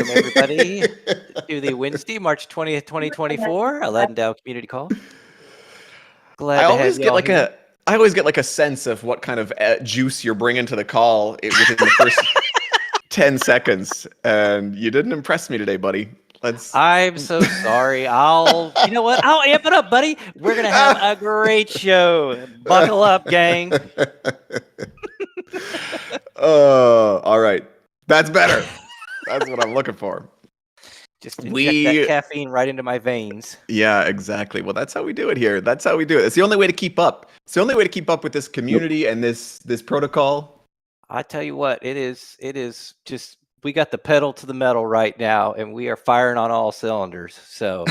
Welcome, everybody, to the Wednesday, March 20th, 2024, Aladdin Dow Community Call. Glad to have you all here. I always get like a sense of what kind of juice you're bringing to the call within the first 10 seconds, and you didn't impress me today, buddy. I'm so sorry. You know what? I'll amp it up, buddy. We're going to have a great show. Buckle up, gang. All right. That's better. That's what I'm looking for. Just inject that caffeine right into my veins. Yeah, exactly. Well, that's how we do it here. That's how we do it. It's the only way to keep up. It's the only way to keep up with this community and this protocol. I tell you what, it is just, we got the pedal to the metal right now, and we are firing on all cylinders. So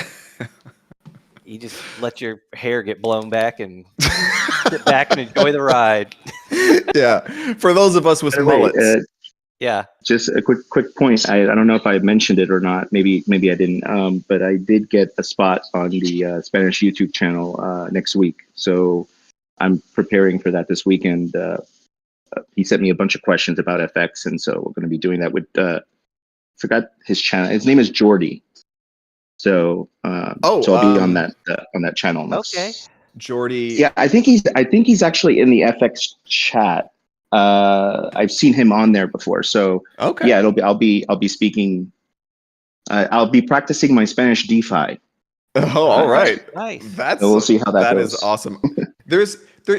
you just let your hair get blown back and sit back and enjoy the ride. Yeah. For those of us with mullets. Yeah. Just a quick point. I don't know if I mentioned it or not. Maybe I didn't. But I did get a spot on the Spanish YouTube channel next week. So I'm preparing for that this weekend. He sent me a bunch of questions about FX, and so we're going to be doing that with. Forgot his channel. His name is Jordy. So I'll be on that channel. Okay. Jordy. Yeah, I think he's actually in the FX chat. I've seen him on there before, so okay. Yeah, I'll be speaking. I'll be practicing my Spanish DeFi. Oh, all right. Nice. So we'll see how that goes. That is awesome.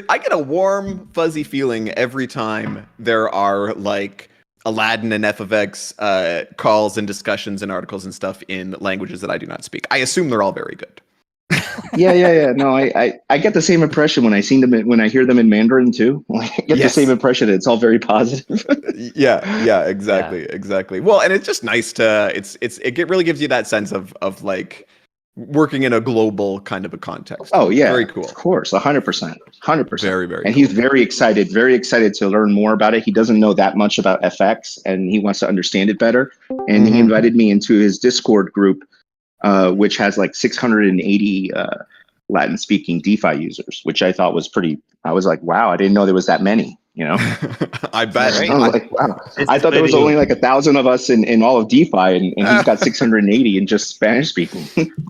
I get a warm, fuzzy feeling every time there are like Aladdin and FFX calls and discussions and articles and stuff in languages that I do not speak. I assume they're all very good. Yeah. No, I get the same impression when I hear them in Mandarin too. I get the same impression. It's all very positive. Yeah, exactly. Well, and it's just nice to it really gives you that sense of like working in a global kind of a context. Oh yeah, very cool. Of course, 100%. Very, very. And cool. He's very excited to learn more about it. He doesn't know that much about FX, and he wants to understand it better. And he invited me into his Discord group, which has like 680 Latin speaking DeFi users, which I thought was I was like, wow, I didn't know there was that many, you know? I bet. I was like, wow. I thought there was only like 1,000 of us in all of DeFi, and he's got 680 in just Spanish speaking.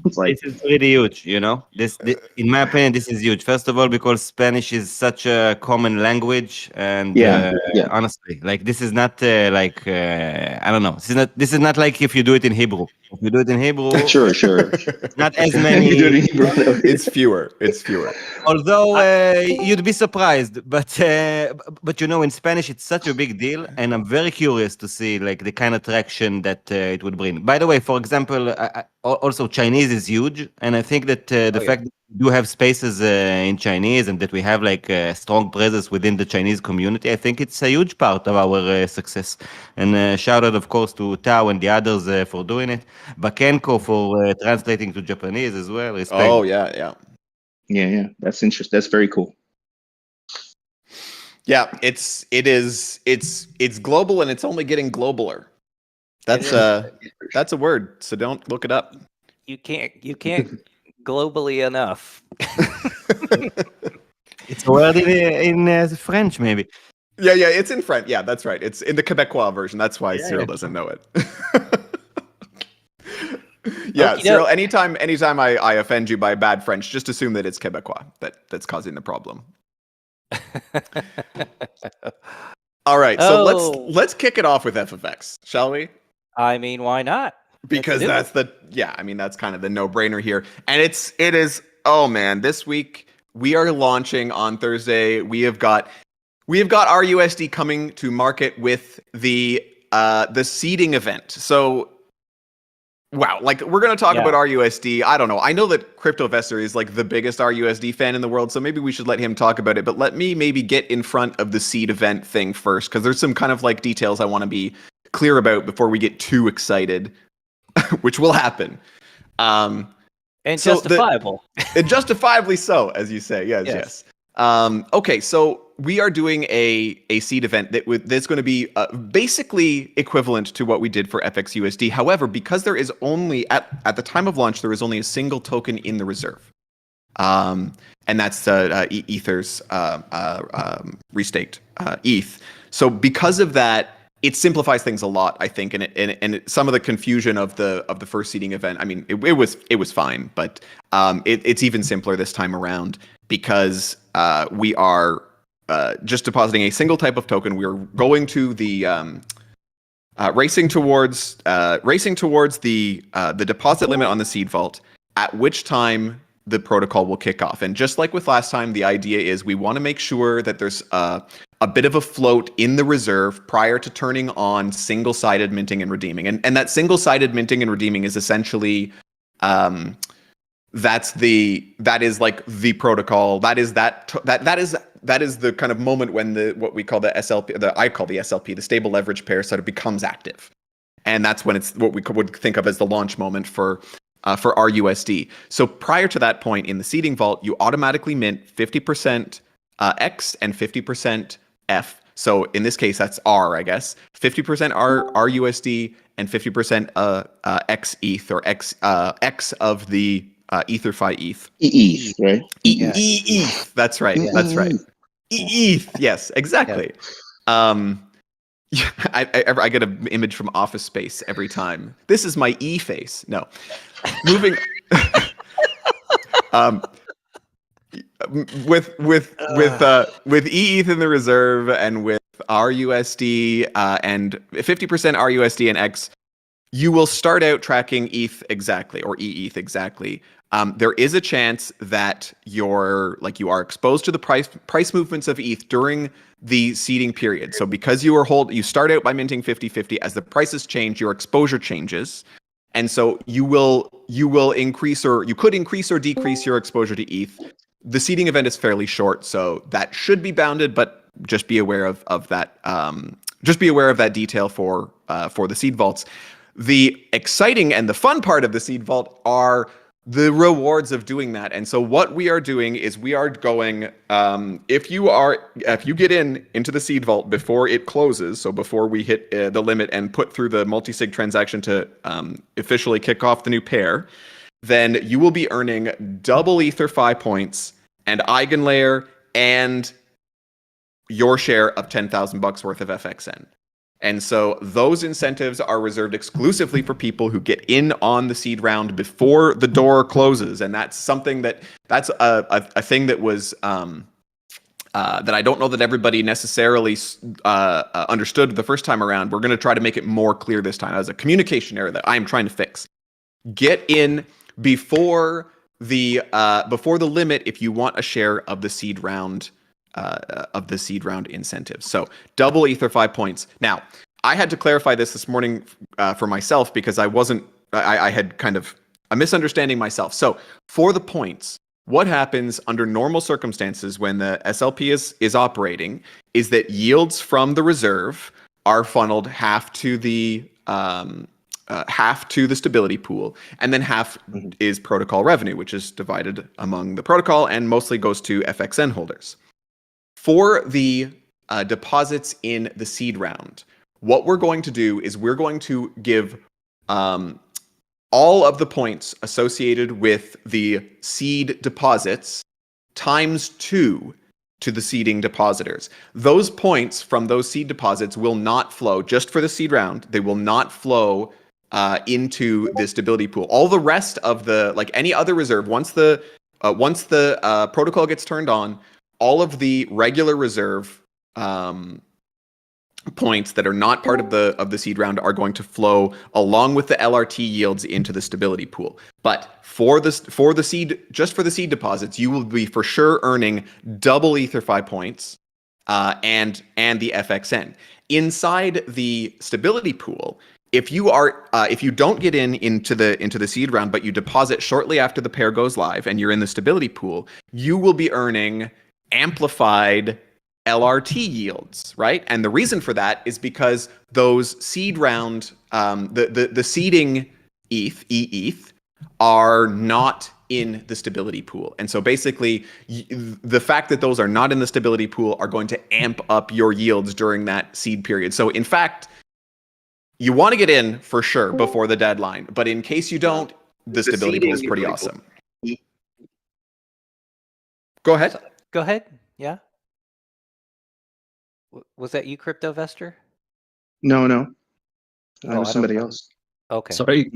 It's like, this is really huge, you know? This, in my opinion, this is huge. First of all, because Spanish is such a common language, and honestly, like this is not I don't know. This is not like if you do it in Hebrew. If you do it in Hebrew, sure. Not as many. It's fewer. Although you'd be surprised, but you know, in Spanish it's such a big deal, and I'm very curious to see like the kind of traction that it would bring. By the way, for example, also Chinese is huge, and I think that the fact that we do have spaces in Chinese and that we have like a strong presence within the Chinese community, I think it's a huge part of our success. And shout out, of course, to Tao and the others for doing it. Bakenko for translating to Japanese as well. Respect. Oh yeah. That's interesting. That's very cool. Yeah, it's global, and it's only getting globaler. That's a word, so don't look it up. You can't globally enough. It's a word in French, maybe. Yeah, it's in French. Yeah, that's right. It's in the Quebecois version. That's why Cyril doesn't know it. Yeah, Cyril, anytime I offend you by bad French, just assume that it's Quebecois that's causing the problem. All right, so let's kick it off with FFX, shall we? I mean, why not? Because that's kind of the no-brainer here. And it is, oh man, this week we are launching on Thursday. We have got RUSD coming to market with the seeding event. So wow, like we're going to talk about RUSD. I don't know. I know that CryptoVestor is like the biggest RUSD fan in the world, so maybe we should let him talk about it. But let me maybe get in front of the seed event thing first, because there's some kind of like details I want to be clear about before we get too excited, which will happen. And justifiable. And justifiably so, as you say. Yes. Okay, so we are doing a seed event that's going to be basically equivalent to what we did for FXUSD. However, because there is only, at the time of launch, there is only a single token in the reserve. And that's Ether's restaked ETH. So because of that, it simplifies things a lot, I think, and some of the confusion of the first seeding event. I mean, it was fine, but it's even simpler this time around because we are just depositing a single type of token. We are going to the racing towards the deposit limit on the seed vault, at which time the protocol will kick off. And just like with last time, the idea is we want to make sure that there's a bit of a float in the reserve prior to turning on single-sided minting and redeeming. And that single-sided minting and redeeming is essentially that is like the protocol. That is the kind of moment when what we call the SLP, I call the SLP, the stable leverage pair, sort of becomes active. And that's when it's what we would think of as the launch moment for RUSD. So prior to that point in the seeding vault, you automatically mint 50% X and 50% F. So in this case, that's R, I guess. 50% RUSD and 50% X ETH or X of the EtherFi ETH. ETH, right? ETH. That's right. That's right. ETH. Yes, exactly. Yeah. I get an image from Office Space every time. This is my E face. No. Moving with ETH in the reserve and with RUSD and 50% RUSD and X, you will start out tracking ETH exactly, or ETH exactly. There is a chance that you are exposed to the price movements of ETH during the seeding period. So because you start out by minting 50-50, as the prices change, your exposure changes. And so you will increase, or you could increase or decrease your exposure to ETH. The seeding event is fairly short, so that should be bounded, but just be aware of that. Just be aware of that detail for the seed vaults. The exciting and the fun part of the seed vault are the rewards of doing that. And so what we are doing is we are going, if you get into the seed vault before it closes, so before we hit the limit and put through the multi-sig transaction to officially kick off the new pair, then you will be earning double EtherFi points and Eigenlayer and your share of $10,000 worth of FXN. And so those incentives are reserved exclusively for people who get in on the seed round before the door closes. And that's something that's a thing that was that I don't know that everybody necessarily understood the first time around. We're going to try to make it more clear this time as a communication error that I am trying to fix. Get in before the limit if you want a share of the seed round. Incentives. So double EtherFi points. Now, I had to clarify this morning for myself because I had kind of a misunderstanding myself. So for the points, what happens under normal circumstances when the SLP is operating is that yields from the reserve are funneled half to the stability pool, and then half is protocol revenue, which is divided among the protocol and mostly goes to FXN holders. For the deposits in the seed round, what we're going to do is we're going to give all of the points associated with the seed deposits times 2 to the seeding depositors. Those points from those seed deposits will not flow just for the seed round. They will not flow into the stability pool. All the rest of like any other reserve, once the protocol gets turned on, all of the regular reserve points that are not part of the seed round are going to flow along with the LRT yields into the stability pool. But for the seed deposits, you will be for sure earning double EtherFi points and the FXN inside the stability pool. If you don't get into the seed round, but you deposit shortly after the pair goes live and you're in the stability pool, you will be earning amplified LRT yields, right? And the reason for that is because those seed round, the seeding ETH are not in the stability pool. And so basically, the fact that those are not in the stability pool are going to amp up your yields during that seed period. So in fact, you want to get in for sure before the deadline, but in case you don't, the stability pool is pretty awesome. Go ahead. Go ahead. Yeah. Was that you, CryptoVestor? No, Oh, that I was don't somebody know. else. Okay. Sorry.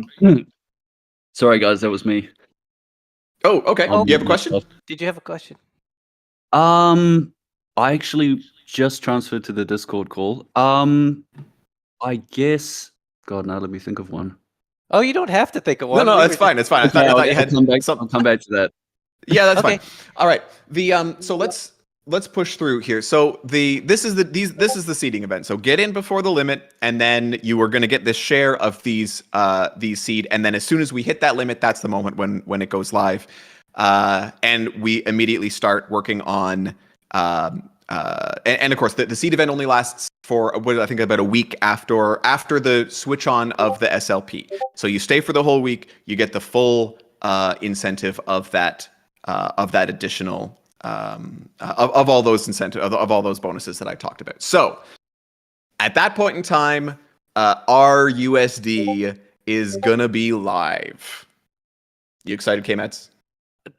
Sorry, guys, that was me. Oh, okay. Oh, You have a question? Did you have a question? I actually just transferred to the Discord call. I guess. God, now let me think of one. Oh, you don't have to think of one. No, We it's were fine. It's fine. I Okay, thought you I'll had come back. some. I'll come back to that. Yeah, that's Okay. fine. All right. So let's push through here. So this is the seeding event. So get in before the limit, and then you are going to get this share of these seed, and then as soon as we hit that limit, that's the moment when it goes live, and we immediately start working on. And of course, the seed event only lasts for I think about a week after the switch on of the SLP. So you stay for the whole week. You get the full incentive of that additional of all those incentive of all those bonuses that I talked about. So at that point in time, RUSD is gonna be live. You excited, K-Mets?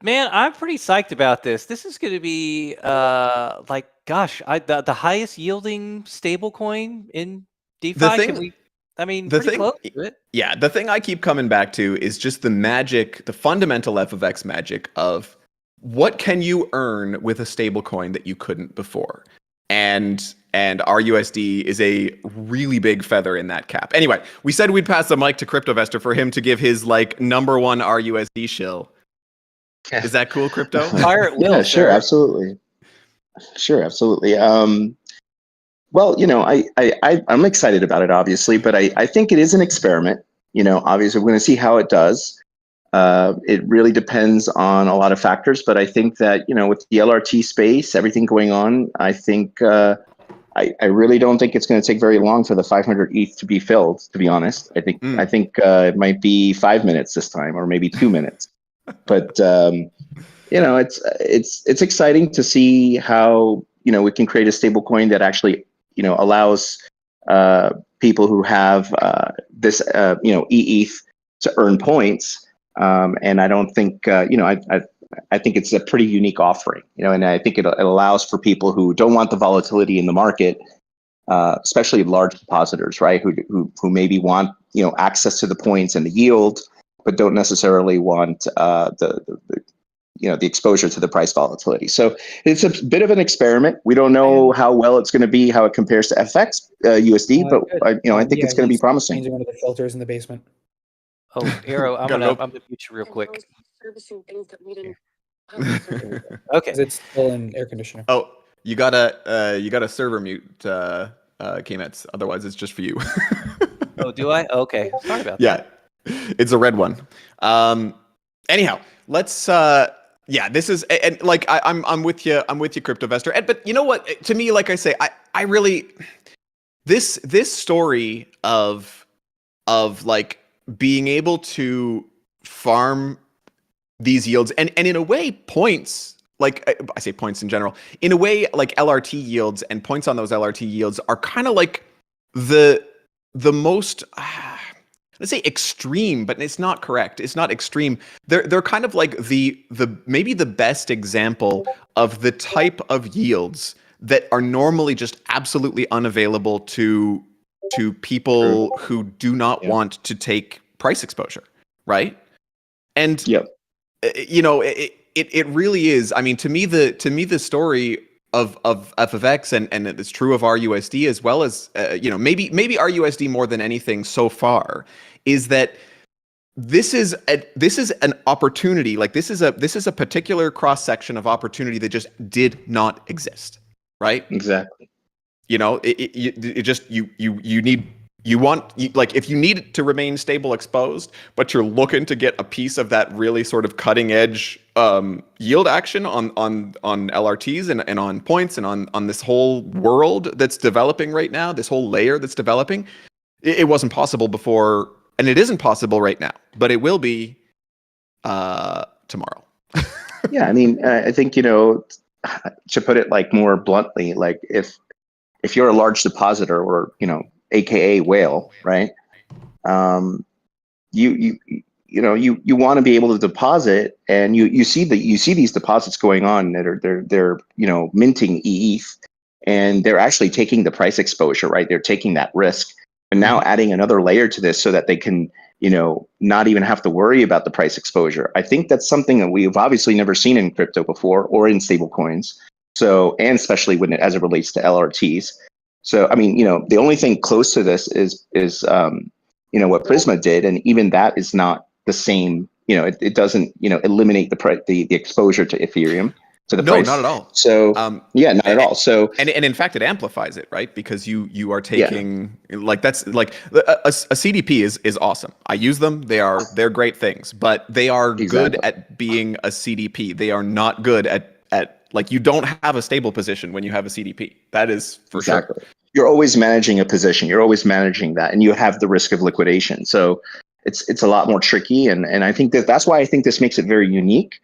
Man, I'm pretty psyched about this. This is going to be like, gosh, the highest yielding stable coin in DeFi. Pretty close to it. Yeah, the thing I keep coming back to is just the magic, the fundamental FFX magic of what can you earn with a stable coin that you couldn't before. And RUSD is a really big feather in that cap. Anyway, we said we'd pass the mic to CryptoVestor for him to give his like number one RUSD shill. Is that cool, Crypto? Fire at will, Yeah, sure, sir. absolutely. Sure, absolutely. Well, I'm excited about it, obviously, but I think it is an experiment. Obviously, we're going to see how it does. It really depends on a lot of factors, but I think that, with the LRT space, everything going on, I think I really don't think it's going to take very long for the 500 ETH to be filled, to be honest. I think it might be 5 minutes this time, or maybe 2 minutes. But it's exciting to see how we can create a stable coin that actually allows people who have this ETH to earn points. And I don't think I think it's a pretty unique offering, and I think it allows for people who don't want the volatility in the market, especially large depositors, right? Who maybe want access to the points and the yield, but don't necessarily want the exposure to the price volatility. So it's a bit of an experiment. We don't know how well it's going to be, how it compares to FX USD, but I think it's going to be promising. Changing one of the filters in the basement. Oh, Arrow, I'm gonna mute you real quick. Okay. It's still in air conditioner. Oh, you gotta server mute K-Mets, otherwise it's just for you. Oh, do I? Okay. Sorry about that. Yeah, it's a red one. Anyhow, let's. This is and like I'm with you. I'm with you, CryptoVestor. But you know what? To me, like I say, I really this story of like being able to farm these yields and in a way points, like I say points in general, in a way like LRT yields and points on those LRT yields are kind of like the most let's say extreme, but it's not correct. It's not extreme. They're kind of like the maybe the best example of the type of yields that are normally just absolutely unavailable to people who do not want to take price exposure, right? And it really is. I mean, to me the story of FFX and it's true of RUSD as well as maybe RUSD more than anything so far is that this is an opportunity. Like this is a particular cross section of opportunity that just did not exist, right? Exactly. If you need to remain stable exposed, but you're looking to get a piece of that really sort of cutting edge yield action on LRTs and on points and on this whole world that's developing right now, this whole layer that's developing, it wasn't possible before, and it isn't possible right now, but it will be tomorrow. Yeah, I mean, I think to put it like more bluntly, like if you're a large depositor or AKA whale, right? You want to be able to deposit, and you see these deposits going on that are they're minting ETH, and they're actually taking the price exposure, right? They're taking that risk and now adding another layer to this so that they can, not even have to worry about the price exposure. I think that's something that we've obviously never seen in crypto before or in stable coins. So, and especially as it relates to LRTs. So, I mean, the only thing close to this is what Prisma did, and even that is not the same. It doesn't eliminate the exposure to Ethereum, to the No, price. not at all. So not at all. So and in fact, it amplifies it, right? Because you are taking that's like a CDP is awesome. I use them. They're great things, but they are good Exactly. at being a CDP. They are not good at like, you don't have a stable position when you have a CDP. That is for sure. You're always managing a position. You're always managing that, and you have the risk of liquidation. So it's a lot more tricky, and I think that's why I think this makes it very unique.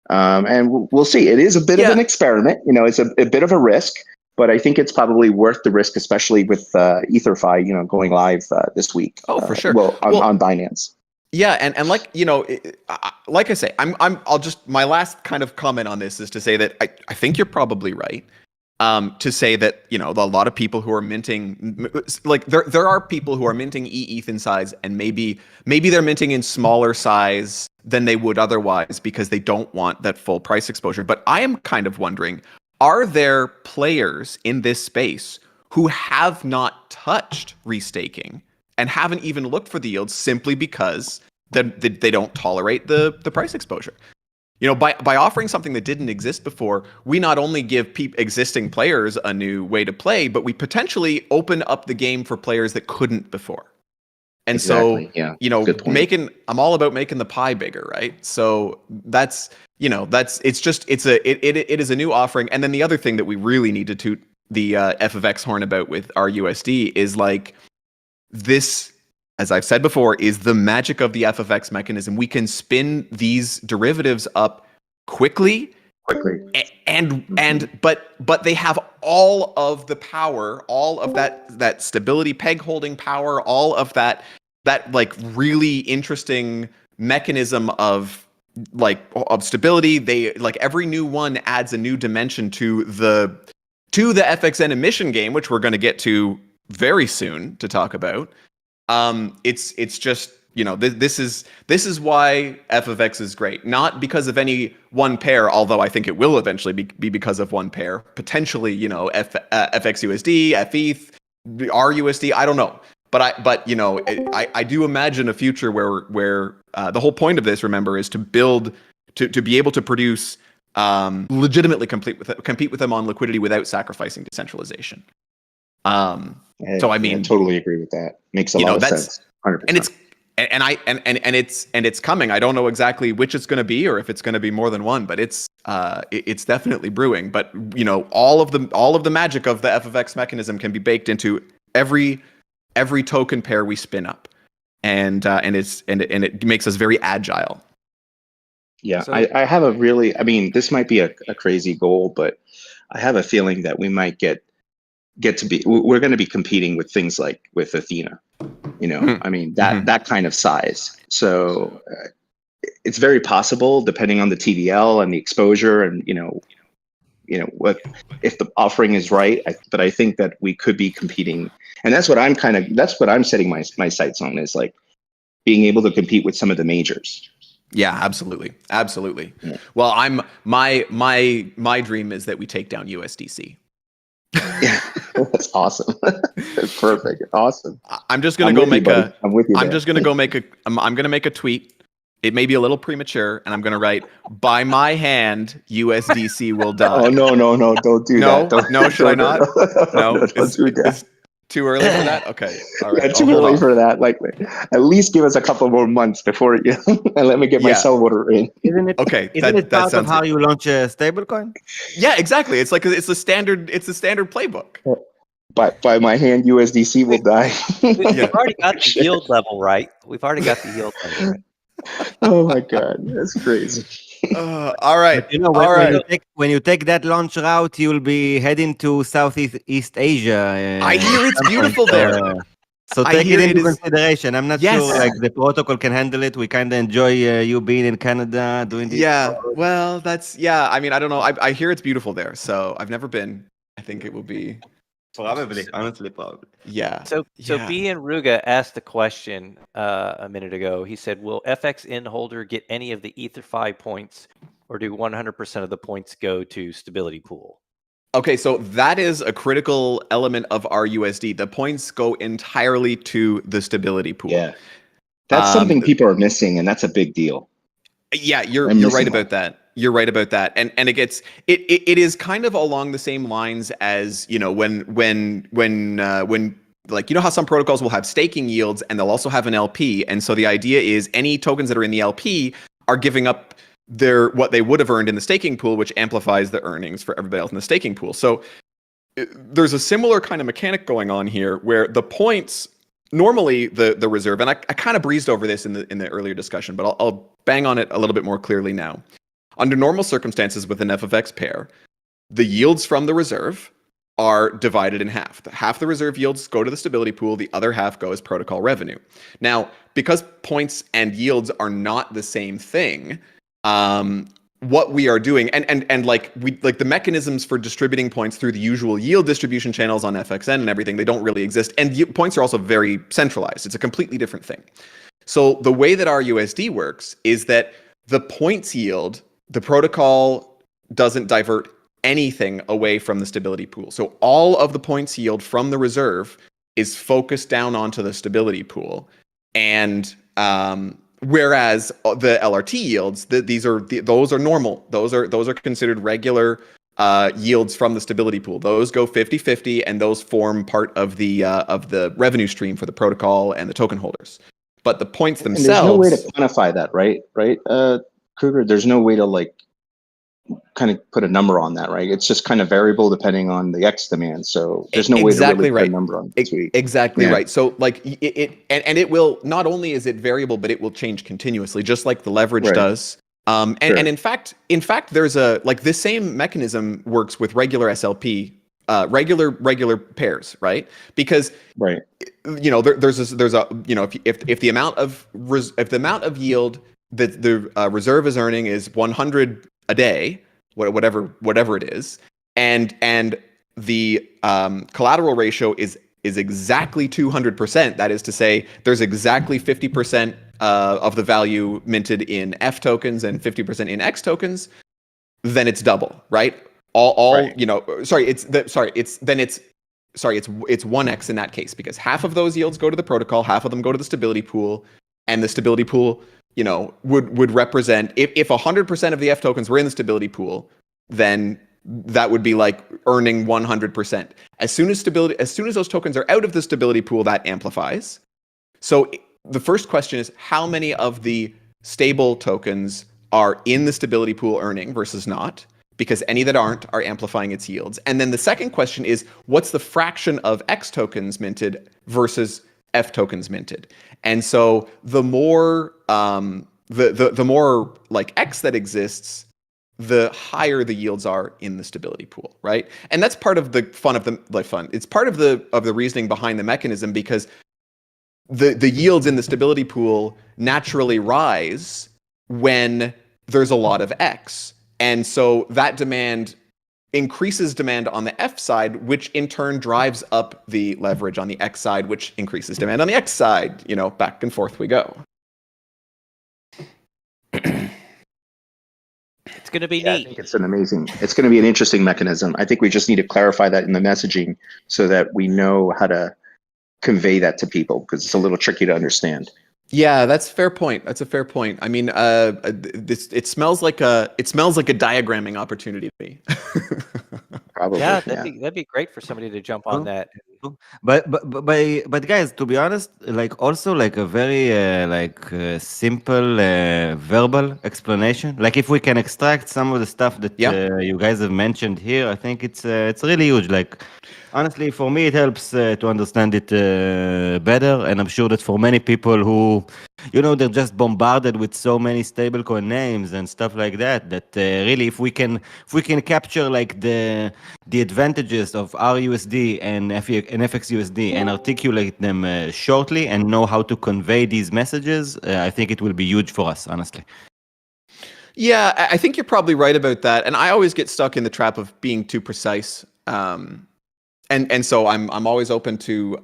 And we'll see. It is a bit of an experiment. It's a bit of a risk, but I think it's probably worth the risk, especially with EtherFi, going live this week. Oh, for sure. Well, on Binance. Yeah, and like like I say, I'll just, my last kind of comment on this is to say that I think you're probably right. To say that a lot of people who are minting, like there are people who are minting ETH in size, and maybe they're minting in smaller size than they would otherwise because they don't want that full price exposure. But I am kind of wondering, are there players in this space who have not touched restaking and haven't even looked for the yields simply because they don't tolerate the price exposure? By offering something that didn't exist before, we not only give existing players a new way to play, but we potentially open up the game for players that couldn't before. And Exactly. Good point. I'm all about making the pie bigger, right? So it is a new offering. And then the other thing that we really need to toot the FFX horn about with RUSD is like this, as I've said before, is the magic of the FFX mechanism. We can spin these derivatives up quickly, but they have all of the power, all of that stability, peg holding power, all of that like really interesting mechanism of stability. They, like, every new one adds a new dimension to the FXN emission game, which we're going to get to very soon to talk about. It's just, this is why FFX is great. Not because of any one pair, although I think it will eventually be because of one pair. Potentially, FXUSD, FETH, RUSD, I don't know. But I do imagine a future where the whole point of this, remember, is to build, to be able to produce, legitimately compete with them on liquidity without sacrificing decentralization. So I mean, I totally agree with that. Makes a lot of sense. 100%. And it's coming. I don't know exactly which it's going to be, or if it's going to be more than one, but it's definitely brewing. But all of the magic of the FFX mechanism can be baked into every token pair we spin up, and it makes us very agile. Yeah, So- I have this might be a crazy goal, but I have a feeling that we might we're going to be competing with things like with Athena, that kind of size. So it's very possible, depending on the TVL and the exposure, and what, if the offering is right. But I think that we could be competing, and that's what I'm setting my sights on, is like being able to compete with some of the majors. Yeah, absolutely. Yeah. Well, my dream is that we take down USDC. Yeah, that's awesome. That's perfect. Awesome. I'm just gonna go make a. I'm with you. I'm just gonna go make a. I'm gonna make a tweet. It may be a little premature, and I'm gonna write, "By my hand, USDC will die." Oh no! Don't do No, that. Don't, no, should I not? No, don't do that. It's too early for that. Okay, all right. Yeah, too early for that. Like, at least give us a couple more months before you and let me get my sell order in. Isn't it? Okay, Isn't it that part of sounds. how you launch a stablecoin? Yeah, exactly. It's the standard playbook. By my hand, USDC will die. We've already got the yield level right. We've already got the yield level right. Oh my god, that's crazy. All right. But when, All right. when you take that launch route, you'll be heading to Southeast Asia. I hear it's beautiful there. So I take hear it it into is- consideration. I'm not Yes. sure the protocol can handle it. We kind of enjoy you being in Canada doing this. Yeah. Well, I mean, I don't know. I hear it's beautiful there. So I've never been. I think it will be. Probably, honestly, probably. Yeah. So Yeah. B and Ruga asked the question a minute ago. He said, "Will FXN holder get any of the EtherFi points, or do 100% of the points go to stability pool?" Okay, so that is a critical element of RUSD. The points go entirely to the stability pool. Yeah, that's something people are missing, and that's a big deal. Yeah, you're I'm right missing about that. You're right about that. And it is kind of along the same lines as, you know, when like, you know how some protocols will have staking yields and they'll also have an LP. And so the idea is any tokens that are in the LP are giving up what they would have earned in the staking pool, which amplifies the earnings for everybody else in the staking pool. So there's a similar kind of mechanic going on here where the points normally the reserve, and I kind of breezed over this in the earlier discussion, but I'll bang on it a little bit more clearly now. Under normal circumstances with an FFX pair, the yields from the reserve are divided in half. Half the reserve yields go to the stability pool, the other half go as protocol revenue. Now, because points and yields are not the same thing, what we are doing, and like the mechanisms for distributing points through the usual yield distribution channels on FXN and everything, they don't really exist. And points are also very centralized. It's a completely different thing. So the way that RUSD works is that the points yield, the protocol doesn't divert anything away from the stability pool. So all of the points yield from the reserve is focused down onto the stability pool. And whereas the LRT yields, those are normal. Those are considered regular yields from the stability pool. Those go 50-50, and those form part of the revenue stream for the protocol and the token holders. But the points themselves, and there's no way to quantify that, right? Kruger, there's no way to like kind of put a number on that, right? It's just kind of variable depending on the X demand. So there's no way to really put a number on it. Exactly right. So like it will, not only is it variable, but it will change continuously, just like the leverage does. And in fact, there's this same mechanism works with regular SLP, regular pairs, right? Because you know, there's a you know, if the amount of yield that the reserve is earning is 100 a day, whatever it is, and the collateral ratio is exactly 200%. That is to say, there's exactly 50% of the value minted in F tokens and 50% in X tokens. Then it's double, right? You know, it's 1x in that case, because half of those yields go to the protocol, half of them go to the stability pool, and the stability pool, you know, would represent, if 100% of the F tokens were in the stability pool, then that would be like earning 100%. As soon as those tokens are out of the stability pool, that amplifies. So the first question is, how many of the stable tokens are in the stability pool earning versus not? Because any that aren't are amplifying its yields. And then the second question is, what's the fraction of X tokens minted versus F tokens minted? And so the more the more like X that exists, the higher the yields are in the stability pool, right? And that's part of the fun of the fun. It's part of the reasoning behind the mechanism, because the yields in the stability pool naturally rise when there's a lot of X. And so that demand increases demand on the F side, which in turn drives up the leverage on the X side, which increases demand on the X side. You know, back and forth we go. It's going to be I neat. think it's going to be an interesting mechanism. I think we just need to clarify that in the messaging so that we know how to convey that to people, because it's a little tricky to understand. Yeah, that's a fair point. That's a fair point. I mean, it smells like a diagramming opportunity to me. Probably. Yeah, that'd be great for somebody to jump on that. But guys, to be honest, like also like a very simple verbal explanation. Like if we can extract some of the stuff that you guys have mentioned here, I think it's really huge. Like honestly, for me, it helps to understand it better, and I'm sure that for many people who, you know, they're just bombarded with so many stablecoin names and stuff like that. That really, if we can capture like the advantages of RUSD and FXUSD and articulate them shortly and know how to convey these messages, I think it will be huge for us, honestly. Yeah, I think you're probably right about that. And I always get stuck in the trap of being too precise And so I'm always open to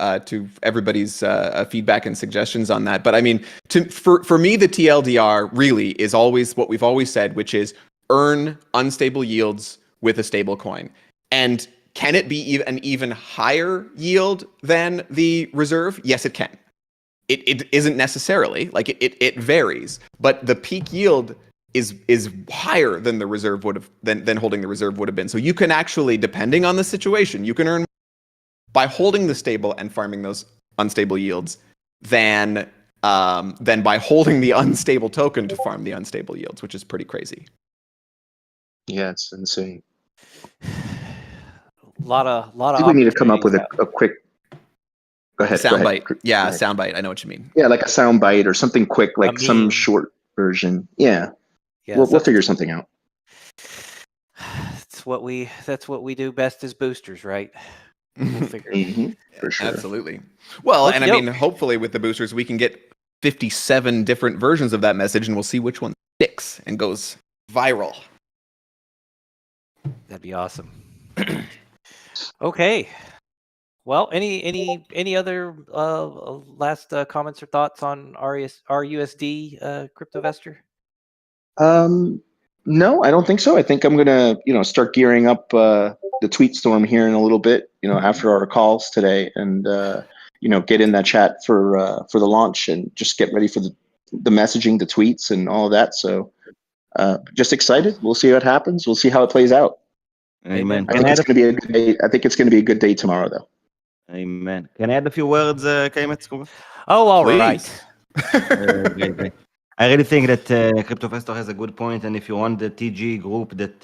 everybody's feedback and suggestions on that. But I mean, for me, the TLDR really is always what we've always said, which is earn unstable yields with a stable coin. And can it be an even higher yield than the reserve? Yes, it can. It isn't necessarily, like it varies, but the peak yield is higher than the reserve would have than holding the reserve would have been. So you can actually, depending on the situation, you can earn by holding the stable and farming those unstable yields than by holding the unstable token to farm the unstable yields, which is pretty crazy. Yeah, it's insane. Lot of I think we need to come up with opportunities a quick. Go ahead. Soundbite. Yeah, Go ahead. soundbite. I know what you mean. Yeah, like a sound bite or something quick, like some meme. short version. Yeah, Yeah, we'll something- figure something out. That's what we do best as boosters, right? We'll figure it. Mhm, for sure. Absolutely. Well, and I Okey-doke. mean, hopefully with the boosters, we can get 57 different versions of that message, and we'll see which one sticks and goes viral. That'd be awesome. Okay. Well, any other last comments or thoughts on RUSD CryptoVestor? No, I don't think so. I think I'm gonna, start gearing up the tweet storm here in a little bit, after our calls today, and get in that chat for the launch and just get ready for the messaging, the tweets, and all of that. So, just excited. We'll see what happens. We'll see how it plays out. Amen. I think it's gonna be a good day. I think it's gonna be a good day tomorrow, though. Amen. Can I add a few words, Kaimet? Oh, all Please. right. Great. I really think that CryptoVestor has a good point, and if you want the TG group that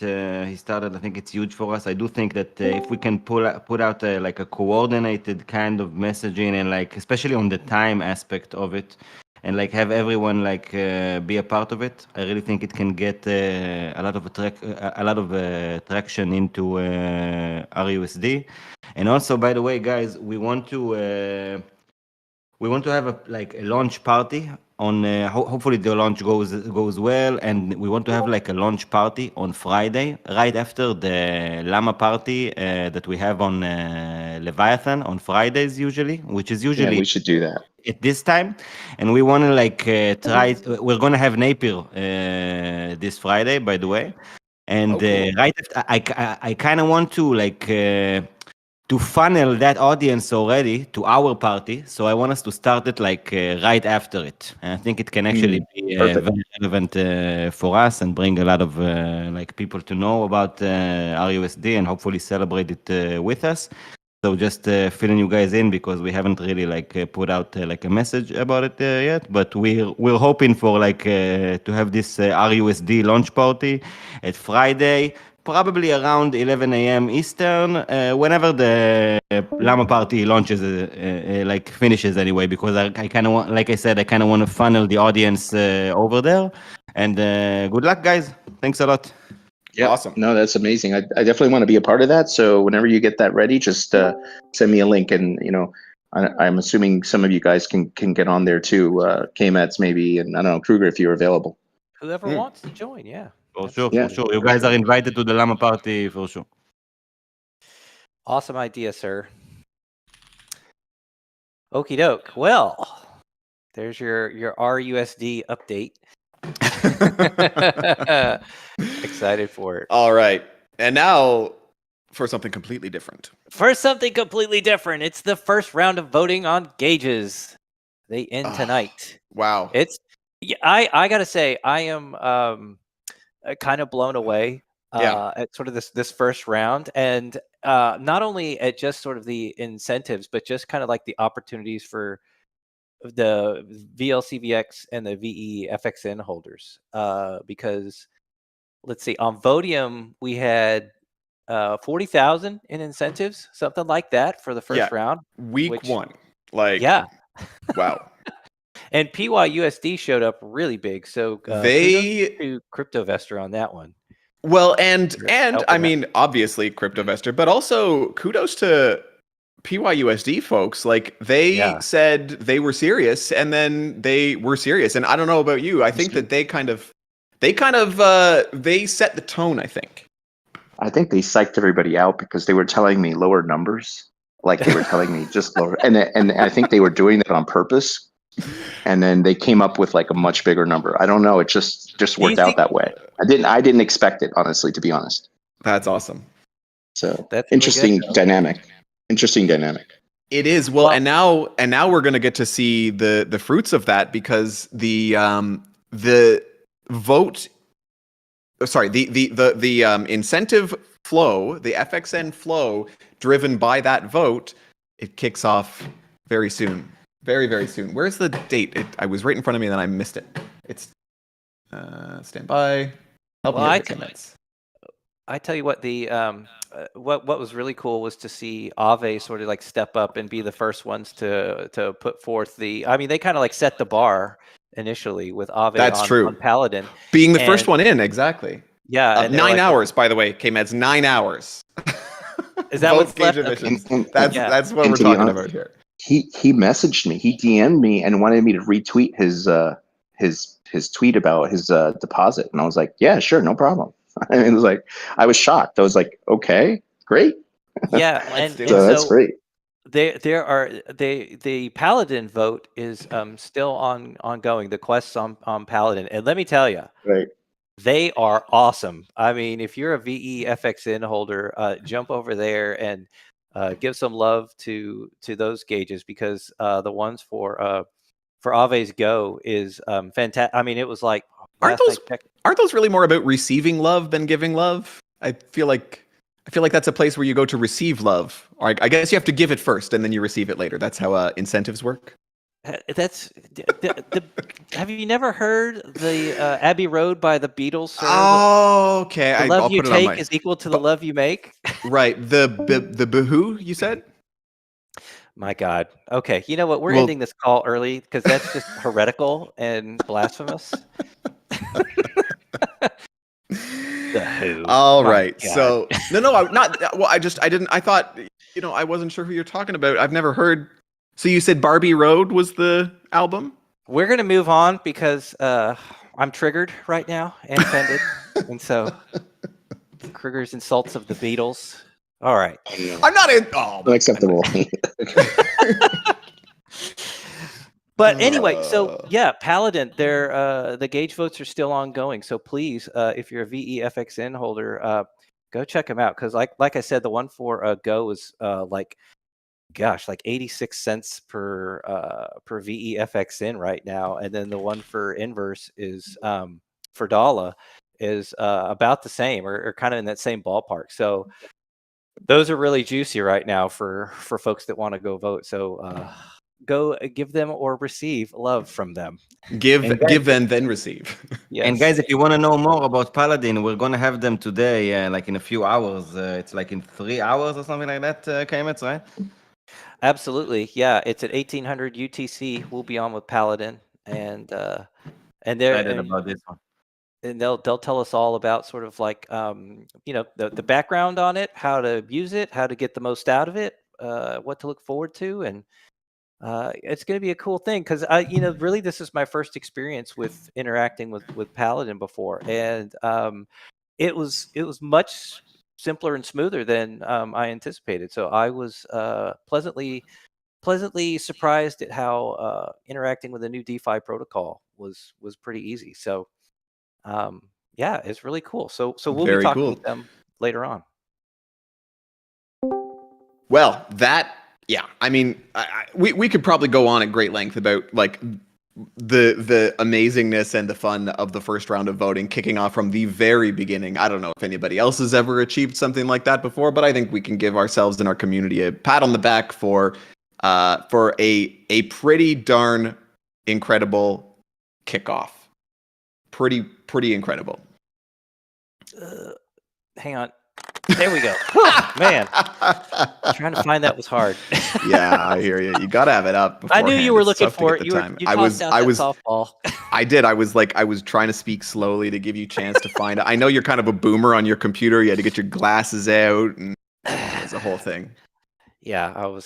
he started, I think it's huge for us. I do think that if we can put out like a coordinated kind of messaging, and like especially on the time aspect of it, and like have everyone like be a part of it, I really think it can get a lot of traction into RUSD. And also, by the way, guys, we want to have a launch party on hopefully the launch goes well, and we want to have like a launch party on Friday right after the Llama party that we have on Leviathan on Fridays usually, which is Yeah, usually we should do that. at this time. And we want to try, we're going to have Napier this Friday, by the way. And Oh, cool. right after, I kind of want to funnel that audience already to our party. So I want us to start it right after it. And I think it can actually be perfect. very relevant for us and bring a lot of people to know about RUSD and hopefully celebrate it with us. So just filling you guys in, because we haven't really put out a message about it yet, but we're hoping for to have this RUSD launch party at Friday, probably around 11 a.m. Eastern, whenever the Llama party launches, finishes anyway, because I kind of want, like I said, I kind of want to funnel the audience over there. And good luck, guys. Thanks a lot. Yeah, Awesome. No, that's amazing. I definitely want to be a part of that. So whenever you get that ready, just send me a link, and I'm assuming some of you guys can get on there too. KMETs maybe, and I don't know, Kruger, if you're available. Whoever wants to join, yeah. For sure, Yeah. for sure. You guys are invited to the Llama party for sure. Awesome idea, sir. Okie doke. Well, there's your RUSD update. Excited for it. All right. And now for something completely different. For something completely different, it's the first round of voting on gauges. They end tonight. Wow. I gotta say, I am kind of blown away at sort of this first round, and not only at just sort of the incentives, but just kind of like the opportunities for the VLCVX and the VEFXN holders. Because let's see, on Vodium we had 40,000 in incentives, something like that for the first round. Week which- 1. Yeah. Wow. And PYUSD showed up really big, so They- kudos to CryptoVestor on that one. Well, and helping I out. mean, obviously CryptoVestor, but also kudos to PYUSD folks. They said they were serious, and then they were serious. And I don't know about you. I think that they set the tone, I think. I think they psyched everybody out because they were telling me lower numbers. Like they were telling me just lower, and I think they were doing that on purpose. And then they came up with like a much bigger number. I don't know. It just you worked out think- that way. I didn't expect it, honestly, to be honest. That's awesome. So That's really interesting good. dynamic. Interesting dynamic. It is. Well, Well- and now we're going to get to see the fruits of that because the vote sorry, the incentive flow, the FXN flow driven by that vote, it kicks off very soon. Very, very soon. Where's the date? I was right in front of me and then I missed it. It's stand by. Help Well, me I with the can- comments. I tell you what, the what was really cool was to see Aave sort of like step up and be the first ones to put forth the. I mean, they kind of like set the bar initially with Aave That's true. on Paladin. Being the first and- one in, exactly. Yeah, and they're 9 like, hours, by the way, K-Meds, 9 hours. Is that Both what's left? gauge Okay. emissions. And Yeah. That's what And we're to be talking honest- about here. he messaged me. He DM'd me and wanted me to retweet his tweet about his deposit, and I was like, yeah, sure, no problem. And it was like, I was shocked. I was like, okay, great. Yeah, Let's and, do and it. So that's so great. the Paladin vote is still ongoing. The quests on Paladin, and let me tell you, Right. they are awesome. I mean, if you're a VEFXN holder, jump over there and give some love to those gauges because the ones for Ave's Go is fantastic. I mean, it was like Aren't last those- I checked- Aren't those really more about receiving love than giving love? I feel like that's a place where you go to receive love. Or I guess you have to give it first and then you receive it later. That's how incentives work. That's have you never heard the Abbey Road by the Beatles? Sir? Oh, okay. The love I'll you put it on take my is equal to the love you make. right. The Boohoo you said. My God. Okay, you know what? We're Well- ending this call early because that's just heretical and blasphemous. The Who. All My right. God. So no, I'm not. Well, I didn't. I thought, I wasn't sure who you're talking about. I've never heard. So you said Barbie Road was the album? We're gonna move on because I'm triggered right now and offended, and so Kruger's insults of the Beatles. All right. I'm not in. Oh, Unacceptable. But anyway, so Uh. yeah, Paladin, the gauge votes are still ongoing. So please, if you're a VEFXN holder, go check them out because, like I said, the one for Go is like 86 cents per VEFXN right now, and then the one for Inverse is for Dala is about the same or kind of in that same ballpark. So those are really juicy right now for folks that want to go vote. So go give them or receive love from them. give And guys- then receive. Yes. And guys, if you want to know more about Paladin, we're gonna have them today, like in a few hours. It's like in 3 hours or something like that, Kaimetz, right? Absolutely, yeah. It's at 1800 UTC. We'll be on with Paladin, and they're Excited about this one. and they'll tell us all about sort of like the background on it, how to use it, how to get the most out of it, what to look forward to, and it's going to be a cool thing because really this is my first experience with interacting with Paladin before, and it was much simpler and smoother than I anticipated. So I was pleasantly surprised at how interacting with the new DeFi protocol was pretty easy. So yeah, it's really cool. So we'll Very be talking cool. with them later on. Well, yeah. I mean, we could probably go on at great length about like the amazingness and the fun of the first round of voting kicking off from the very beginning. I don't know if anybody else has ever achieved something like that before, but I think we can give ourselves and our community a pat on the back for a pretty darn incredible kickoff. Pretty incredible. Hang on. There we go. Man, trying to find that was hard. Yeah, I hear you. You gotta have it up. I knew you beforehand. were It's looking tough to for get it. the You time. tossed out that softball. I did. I was trying to speak slowly to give you a chance to find it. I know you're kind of a boomer on your computer. You had to get your glasses out, and it was a whole thing. Yeah, I'm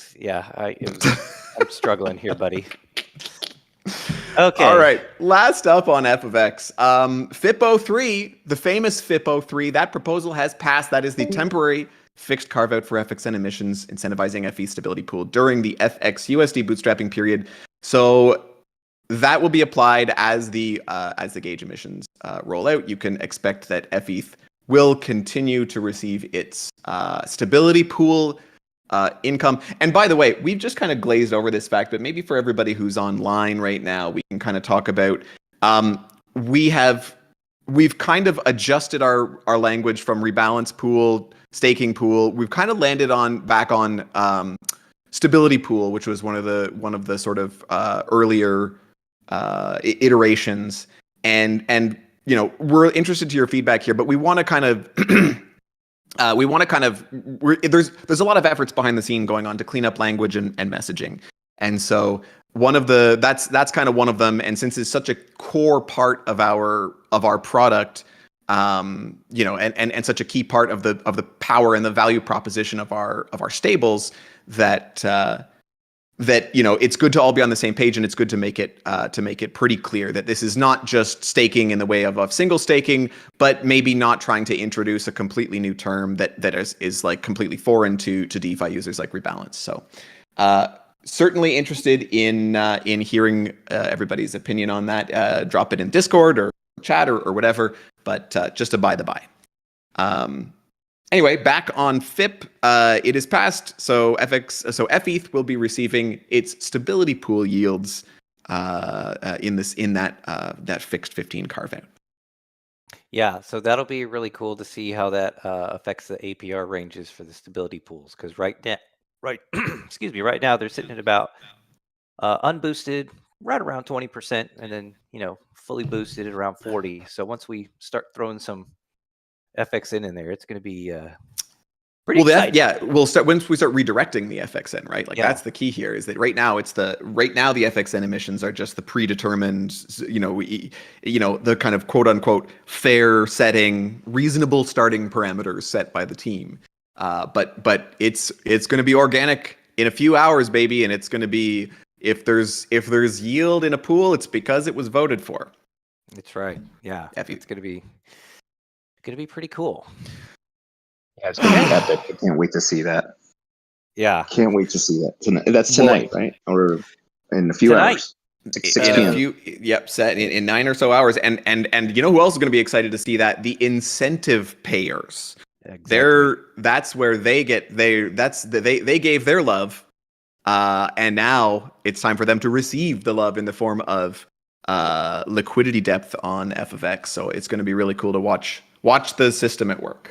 struggling here, buddy. Okay. All right. Last up on F of X, FIP03, the famous FIP03. That proposal has passed. That is the temporary fixed carve out for FXN emissions, incentivizing FE stability pool during the FXUSD bootstrapping period. So that will be applied as the gauge emissions roll out. You can expect that FETH will continue to receive its stability pool income. And by the way, we've just kind of glazed over this fact, but maybe for everybody who's online right now, we can kind of talk about we've kind of adjusted our language from rebalance pool, staking pool. We've kind of landed back on stability pool, which was one of the sort of earlier iterations. And you know, we're interested to your feedback here, but we want to kind of there's a lot of efforts behind the scene going on to clean up language and messaging. And so that's kind of one of them. And since it's such a core part of our product, you know, and such a key part of the power and the value proposition of our stables, that you know, it's good to all be on the same page, and it's good to make it pretty clear that this is not just staking in the way of single staking, but maybe not trying to introduce a completely new term that is like completely foreign to DeFi users like Rebalance. So certainly interested in hearing everybody's opinion on that. Drop it in Discord or chat or whatever, but just a by the by. Anyway, back on FIP, it is passed. So FETH will be receiving its stability pool yields in that fixed 15 carve out. Yeah, so that'll be really cool to see how that affects the APR ranges for the stability pools. Because excuse me, right now they're sitting at about unboosted right around 20%, and then, you know, fully boosted at around 40. So once we start throwing some FXN in there, it's going to be pretty exciting. We'll start once we start redirecting the FXN, right? Like, Yeah. that's the key here, is that right now the FXN emissions are just the predetermined, you know, the kind of quote unquote fair setting, reasonable starting parameters set by the team. But it's going to be organic in a few hours, baby, and it's going to be, if there's yield in a pool, it's because it was voted for. That's right. Yeah, FE. it's going to be pretty cool. Yeah, it's gonna be epic. I can't wait to see that. Yeah. Can't wait to see that. That's tonight, right? Or in a few Tonight. hours. 6 In p.m. a few, set in 9 or so hours, and you know who else is going to be excited to see that? The incentive payers. Exactly. That's where they get they gave their love, and now it's time for them to receive the love in the form of liquidity depth on F of X. So it's going to be really cool to watch the system at work.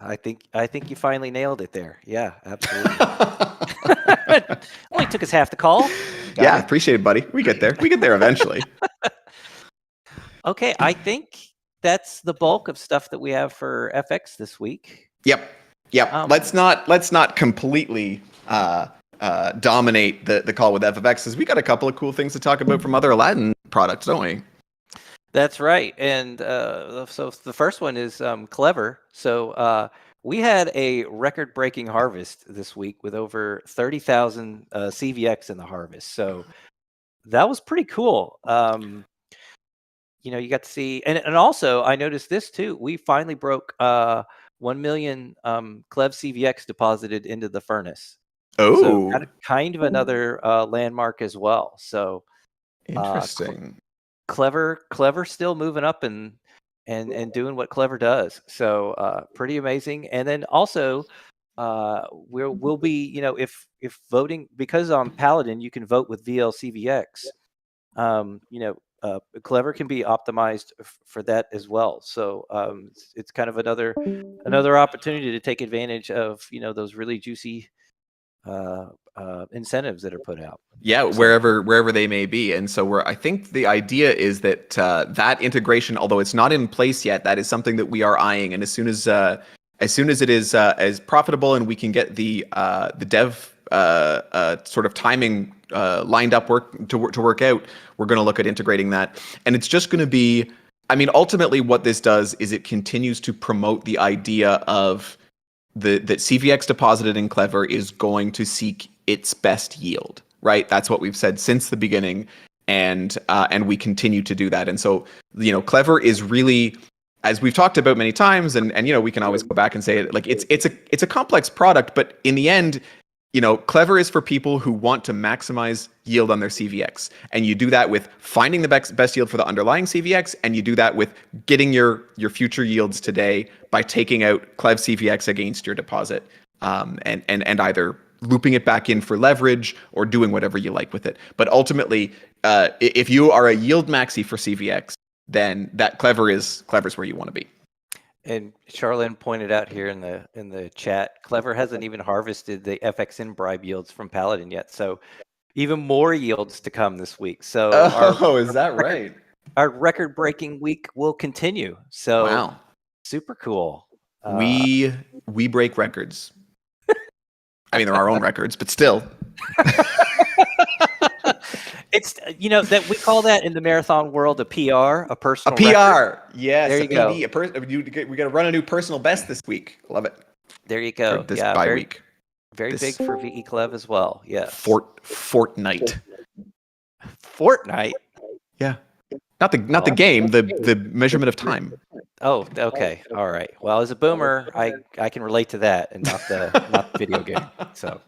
I think you finally nailed it there. Yeah, absolutely. Only took us half the call. Yeah, appreciate it, buddy. We get there eventually. Okay, I think that's the bulk of stuff that we have for FX this week. Yep. Let's not completely dominate the call with FFX, because we got a couple of cool things to talk about from other Aladdin products, don't we? That's right. And so the first one is Clever. So we had a record-breaking harvest this week with over 30,000 CVX in the harvest. So that was pretty cool. You know, you got to see, and also I noticed this too. We finally broke 1 million Clev CVX deposited into the furnace. Oh, So kind of another landmark as well. So interesting. Clever still moving up and doing what Clever does. So pretty amazing. And then also we'll be, you know, if voting, because on Paladin you can vote with VLCVX, you know, Clever can be optimized for that as well. So it's kind of another opportunity to take advantage of, you know, those really juicy incentives that are put out. Yeah, wherever they may be. And so I think the idea is that that integration, although it's not in place yet, that is something that we are eyeing. And as soon as it is as profitable and we can get the dev sort of timing lined up to work out, we're going to look at integrating that. And it's just going to be, I mean, ultimately what this does is it continues to promote the idea of that CVX deposited in Clever is going to seek its best yield, right? That's what we've said since the beginning. and we continue to do that. And so, Clever is really, as we've talked about many times, and we can always go back and say it, like it's a complex product, but in the end, Clever is for people who want to maximize yield on their CVX. And you do that with finding the best yield for the underlying CVX, and you do that with getting your future yields today by taking out Clev CVX against your deposit, and either looping it back in for leverage or doing whatever you like with it. But ultimately, if you are a yield maxi for CVX, then that Clever's where you want to be. And Charlene pointed out here in the chat, Clever hasn't even harvested the FXN bribe yields from Paladin yet, so even more yields to come this week. So is that right? Our record-breaking week will continue. So Wow, super cool. We break records. I mean, they're our own records, but still. It's that we call that in the marathon world a PR, a personal A PR, record. yes. There you go. We got to run a new personal best this week. Love it. There you go. This Yeah, bye very, week. very This- big for VE Clev as well. Yeah. Fortnite. Fortnite. Yeah. Not the game, the measurement of time. Oh, okay. All right. Well, as a boomer, I can relate to that, and not the video game. So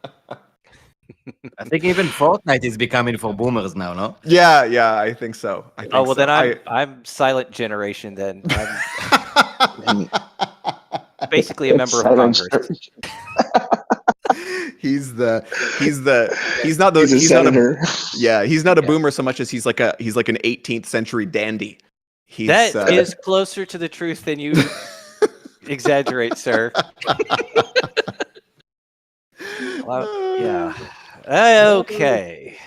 I think even Fortnite is becoming for boomers now, no? Yeah, I think so. then I'm silent generation. Then I'm basically a member of Silent Congress. he's not senator. he's not a boomer so much as he's like an 18th century dandy. That is closer to the truth than you exaggerate, sir. Well, yeah. Okay.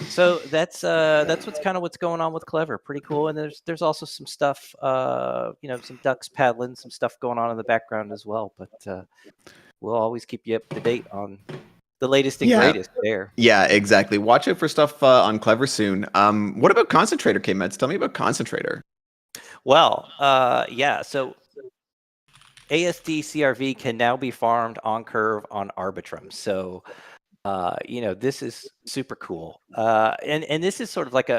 So that's what's going on with Clever. Pretty cool. And there's also some stuff, some ducks paddling, some stuff going on in the background as well. But we'll always keep you up to date on the latest and greatest there. Yeah, exactly. Watch out for stuff on Clever soon. What about Concentrator, K-Meds? Tell me about Concentrator. Well, so ASD CRV can now be farmed on Curve on Arbitrum. So, this is super cool. And this is sort of like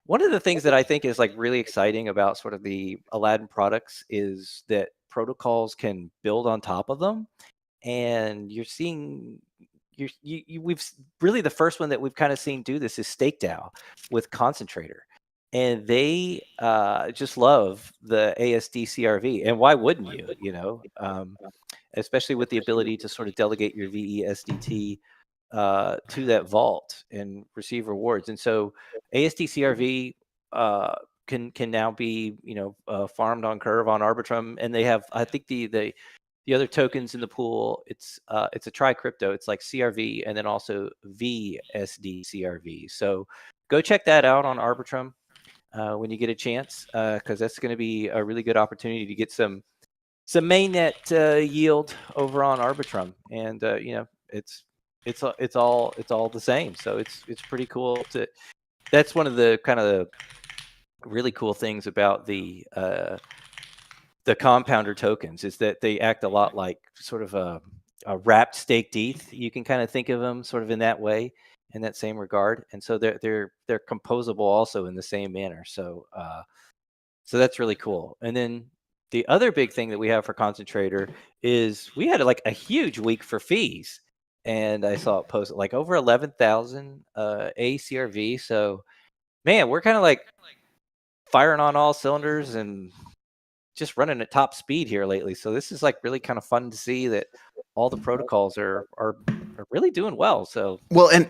one of the things that I think is like really exciting about sort of the Aladdin products is that protocols can build on top of them. And you're seeing, we've really, the first one that we've kind of seen do this is StakeDAO with Concentrator. And they just love the ASD CRV. And why wouldn't you, especially with the ability to sort of delegate your VE SDT to that vault and receive rewards. And so ASD CRV can now be, farmed on Curve on Arbitrum. And they have, I think the other tokens in the pool, it's a tri-crypto. It's like CRV and then also VSD CRV. So go check that out on Arbitrum when you get a chance, because that's going to be a really good opportunity to get some mainnet yield over on Arbitrum. And it's all the same. So it's pretty cool that's one of the kind of really cool things about the compounder tokens is that they act a lot like sort of a wrapped staked ETH. You can kind of think of them sort of in that way, in that same regard. And so they're composable also in the same manner. So that's really cool. And then the other big thing that we have for Concentrator is we had like a huge week for fees. And I saw it posted like over 11,000 ACRV. So man, we're kind of like firing on all cylinders and just running at top speed here lately. So this is like really kind of fun to see that all the protocols are really doing well. So well, and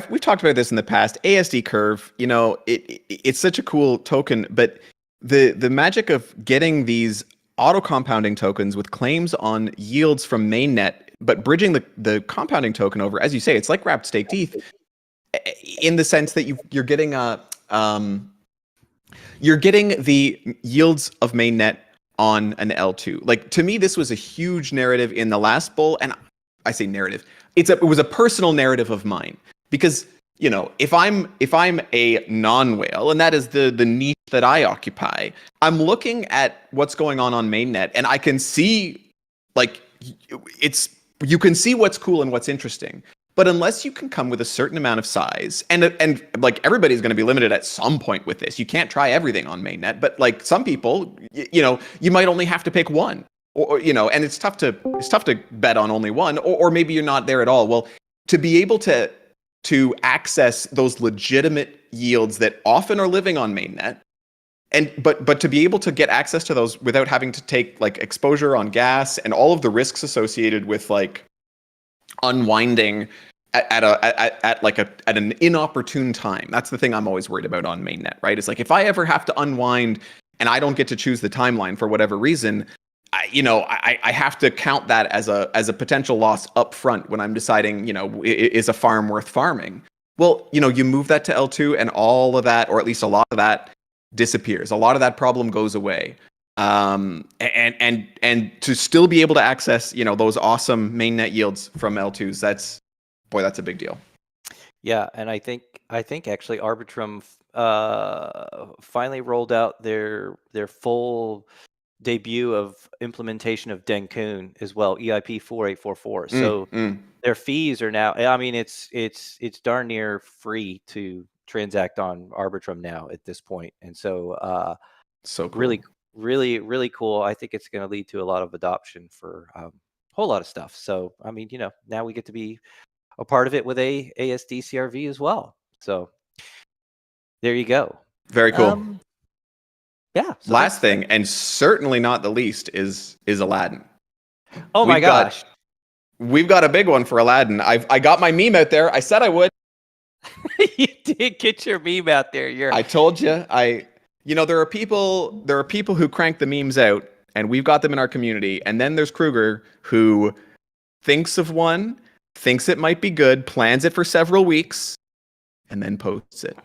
we've talked about this in the past. ASD Curve, it's such a cool token, but the magic of getting these auto compounding tokens with claims on yields from mainnet, but bridging the compounding token over, as you say, it's like wrapped staked ETH, in the sense that you're getting you're getting the yields of mainnet on an L2. Like, to me, this was a huge narrative in the last bull, and I say narrative. It was a personal narrative of mine, because if I'm a non-whale, and that is the niche that I occupy, I'm looking at what's going on mainnet, and I can see, like, you can see what's cool and what's interesting. But unless you can come with a certain amount of size, and like everybody's going to be limited at some point with this. You can't try everything on mainnet, but like some people, you might only have to pick one, or and it's tough to bet on only one, or maybe you're not there at all. Well, to be able to access those legitimate yields that often are living on mainnet, but to be able to get access to those without having to take like exposure on gas and all of the risks associated with like unwinding at an inopportune time. That's the thing I'm always worried about on mainnet, right? It's like if I ever have to unwind and I don't get to choose the timeline for whatever reason, I have to count that as a potential loss up front when I'm deciding, is a farm worth farming? Well, you move that to L2 and all of that, or at least a lot of that, disappears. A lot of that problem goes away. And to still be able to access, those awesome mainnet yields from L2s, that's a big deal. Yeah, and I think actually Arbitrum finally rolled out their full debut of implementation of Dencun as well, EIP 4844. So their fees are now, I mean, it's darn near free to transact on Arbitrum now at this point. And so so cool. really cool. I think it's going to lead to a lot of adoption for a whole lot of stuff. So, I mean, now we get to be a part of it with ASD CRV as well. So there you go. Very cool. Yeah. So Last thing, and certainly not the least, is Aladdin. Oh my gosh. We've got a big one for Aladdin. I got my meme out there. I said I would. You did get your meme out there. I told you. There are people who crank the memes out, and we've got them in our community. And then there's Kruger, who thinks of one, thinks it might be good, plans it for several weeks, and then posts it.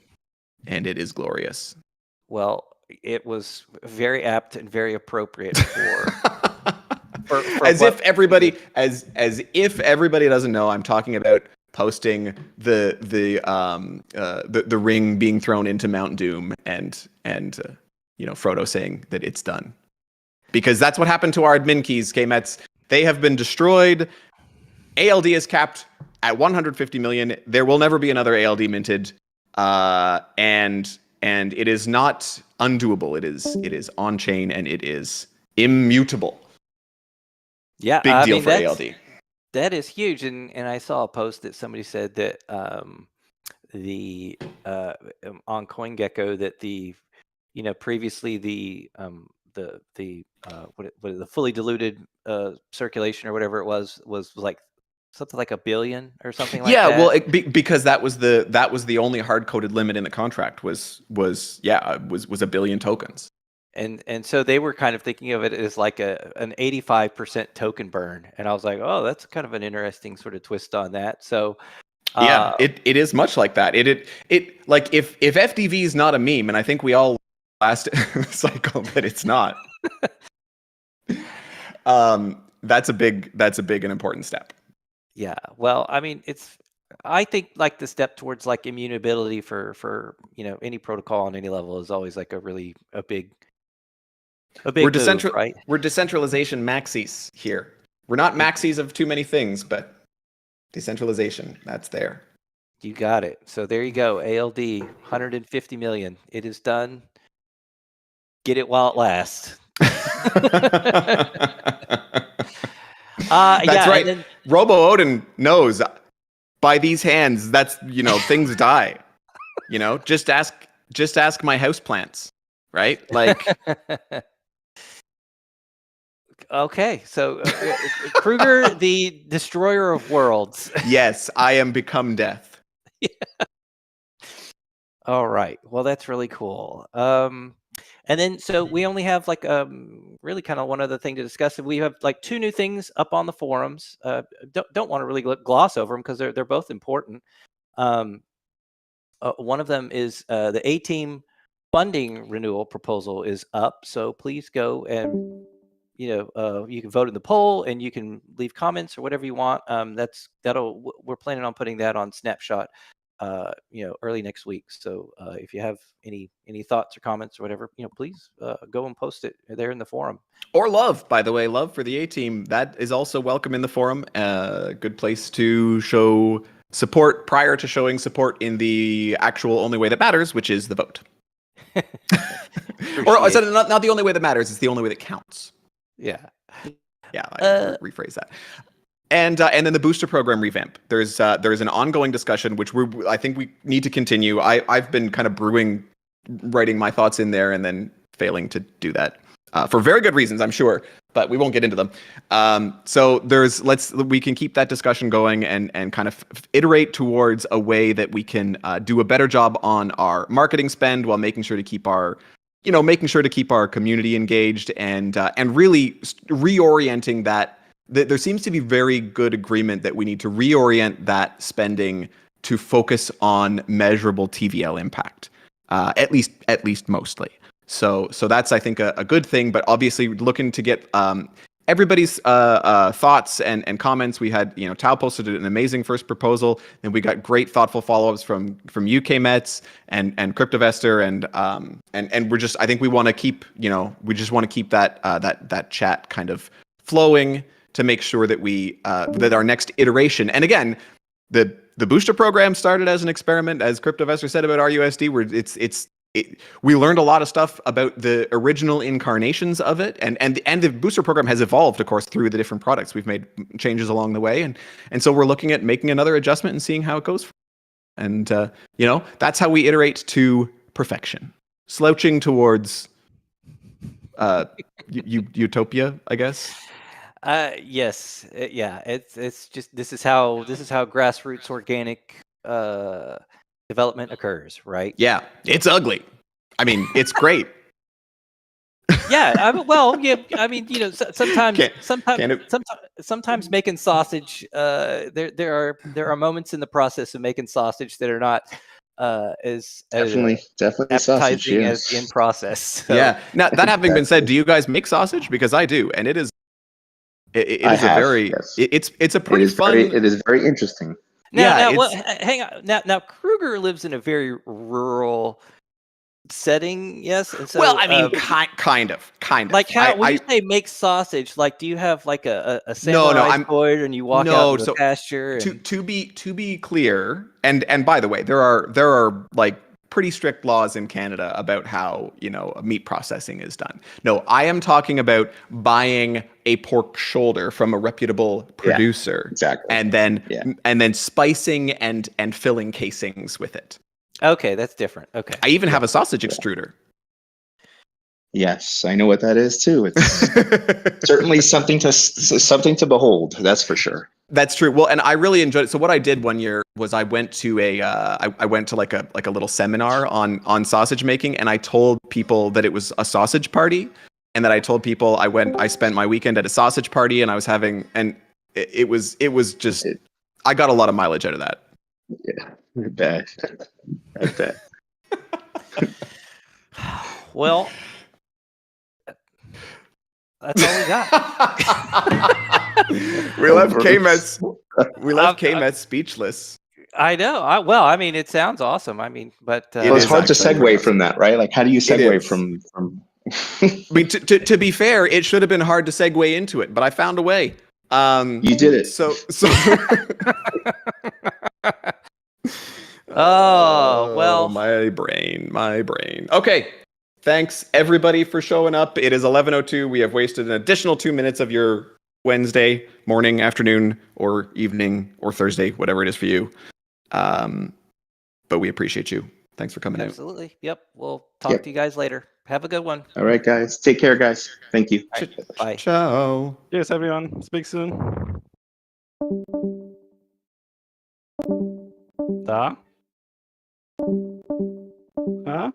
And it is glorious. Well, it was very apt and very appropriate for if everybody doesn't know, I'm talking about posting the ring being thrown into Mount Doom and Frodo saying that it's done, because that's what happened to our admin keys. KMETs, they have been destroyed. ALD is capped at 150 million. There will never be another ALD minted, and it is not undoable. It is on chain and it is immutable. Yeah, big deal for ALD. That is huge, and I saw a post that somebody said that on CoinGecko that previously the fully diluted circulation or whatever it was like something like 1 billion or something like that. Yeah, well, because that was the only hard coded limit in the contract was 1 billion tokens. And so they were kind of thinking of it as like an 85% token burn, and I was like, oh, that's kind of an interesting sort of twist on that. So yeah, it is much like that. It like if FDV is not a meme, and I think we all last cycle that it's not. That's a big and important step. Yeah, well, I mean, I think like the step towards like immutability for any protocol on any level is always like a big move, right? We're decentralization maxis here. We're not maxis of too many things, but decentralization, that's there. You got it. So there you go. ALD 150 million. It is done. Get it while it lasts. That's right. Robo Odin knows by these hands. That's things die. Just ask my houseplants, right? Like. Okay, so Kruger, the destroyer of worlds. Yes, I am become death. Yeah. All right. Well, that's really cool. And then so we only have like really kind of one other thing to discuss. We have like 2 new things up on the forums. Don't want to really gloss over them because they're both important. One of them is the A-Team funding renewal proposal is up. So please go and you can vote in the poll and you can leave comments or whatever you want. We're planning on putting that on Snapshot early next week. So if you have any thoughts or comments or whatever, please go and post it there in the forum. Or love, by the way, love for the A-Team. That is also welcome in the forum. Good place to show support prior to showing support in the actual only way that matters, which is the vote. Or I said not the only way that matters, it's the only way that counts. Yeah. Yeah, rephrase that. And then the booster program revamp. There's an ongoing discussion which I think we need to continue. I've been kind of writing my thoughts in there and then failing to do that for very good reasons, I'm sure, but we won't get into them. So we can keep that discussion going and kind of iterate towards a way that we can do a better job on our marketing spend while making sure to keep our community engaged and really reorienting that. There seems to be very good agreement that we need to reorient that spending to focus on measurable TVL impact, at least mostly. So that's, I think, a good thing. But obviously, looking to get everybody's thoughts and comments. We had, Tao posted an amazing first proposal, and we got great thoughtful follow-ups from UK Mets and Cryptovestor, and we're just, I think we want to keep, we just want to keep that chat kind of flowing to make sure that that our next iteration, and again, the booster program started as an experiment, as Cryptovestor said about RUSD, where we learned a lot of stuff about the original incarnations of it, and the booster program has evolved, of course, through the different products. We've made changes along the way, and so we're looking at making another adjustment and seeing how it goes. And that's how we iterate to perfection, slouching towards utopia, I guess. Yes, yeah. It's just this is how grassroots organic development occurs, right? Yeah, it's ugly. I mean, it's great. Yeah, I mean, sometimes making sausage. There are moments in the process of making sausage that are not as Definitely sausage. appetizing Yeah. as the in process. So. Yeah. Now, that having been said, do you guys make sausage? Because I do, and it is. It is a very. Yes. It's a pretty fun. It is very interesting. Hang on. Now Kruger lives in a very rural setting, yes. And so, well, I mean, kind of. Like, when you say make sausage, like, do you have like a samurai sword and you walk out to the pasture? To be clear, and by the way, there are like pretty strict laws in Canada about how meat processing is done. No, I am talking about buying a pork shoulder from a reputable producer, exactly, and then spicing and filling casings with it. Okay, that's different. Okay, I even have a sausage extruder. Yes, I know what that is too. It's certainly something to behold. That's for sure. That's true. Well, and I really enjoyed it. So what I did one year was I went to like a little seminar on sausage making, and I told people that it was a sausage party, and that I told people I spent my weekend at a sausage party, and I was having, and it was just, I got a lot of mileage out of that. Yeah, I bet. Well, that's all we got. We left K-Mets speechless. I know. I mean, it sounds awesome. I mean, but it's hard to segue from that, right? Like, how do you segue from? I mean, to be fair, it should have been hard to segue into it, but I found a way. You did it. So. Oh, well. My brain. Okay. Thanks, everybody, for showing up. It is 11:02. We have wasted an additional 2 minutes of your Wednesday morning, afternoon, or evening, or Thursday, whatever it is for you. But we appreciate you. Thanks for coming out. Absolutely. Yep. We'll talk to you guys later. Have a good one. All right, guys. Take care, guys. Thank you. Right. Bye. Ciao. Cheers, everyone. Speak soon. Da? Huh?